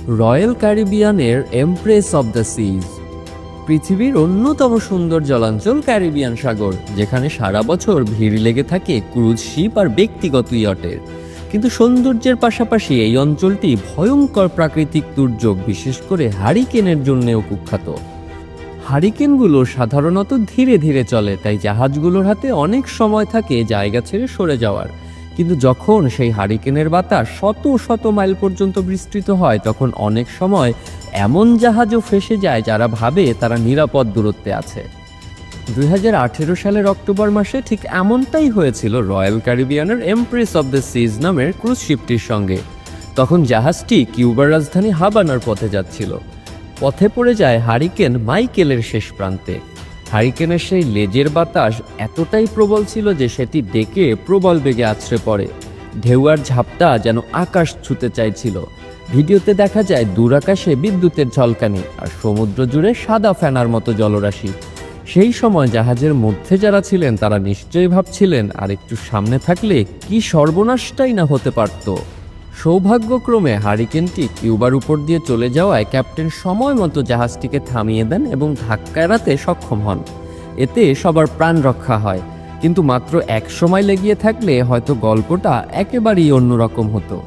Royal ক্যারিবিয়ানের empress of the সিজ। পৃথিবীর অন্যতম সুন্দর জলাঞ্চল ক্যারিবিয়ান সাগর, যেখানে সারা বছর ভিড় লেগে থাকে ক্রুজ শিপ আর ব্যক্তিগত ইয়টের। কিন্তু সৌন্দর্যের পাশাপাশি এই অঞ্চলটি ভয়ঙ্কর প্রাকৃতিক দুর্যোগ, বিশেষ করে হারিকেনের জন্যও কুখ্যাত। হারিকেনগুলো সাধারণত ধীরে ধীরে চলে, তাই জাহাজগুলোর হাতে অনেক সময় থাকে জায়গা ছেড়ে সরে যাওয়ার। কিন্তু যখন সেই হারিকেনের বাতাস শত শত মাইল পর্যন্ত বিস্তৃত হয়, তখন অনেক সময় এমন জাহাজও ফেঁসে যায় যারা ভাবে তারা নিরাপদ দূরত্বে আছে। 2018 সালের অক্টোবর মাসে ঠিক এমনটাই হয়েছিল রয়্যাল ক্যারিবিয়ানের এমপ্রেস অব দ্য সিজ নামের ক্রুজ শিপটির সঙ্গে। তখন জাহাজটি কিউবার রাজধানী হাবানার পথে যাচ্ছিল। পথে পড়ে যায় হারিকেন মাইকেলের শেষ প্রান্তে। হারিকেনের সেই লেজের বাতাস এতটাই প্রবল ছিল যে সেটি ডেকে প্রবল বেগে আছড়ে পড়ে। ঢেউয়ার ঝাপটা যেন আকাশ ছুঁতে চাইছিল। ভিডিওতে দেখা যায় দূর আকাশে বিদ্যুতের ঝলকানি আর সমুদ্র জুড়ে সাদা ফেনার মতো জলরাশি। সেই সময় জাহাজের মধ্যে যারা ছিলেন তারা নিশ্চয়ই ভাবছিলেন, আর একটু সামনে থাকলে কি সর্বনাশটাই না হতে পারত। সৌভাগ্যক্রমে হারিকেনটি কিউবার উপর দিয়ে চলে যাওয়ায় ক্যাপ্টেন সময় মতো জাহাজটিকে থামিয়ে দেন এবং ধাক্কা এড়াতে সক্ষম হন। এতে সবার প্রাণ রক্ষা হয়। কিন্তু মাত্র এক সময় লেগিয়ে থাকলে হয়তো গল্পটা একেবারেই অন্যরকম হতো।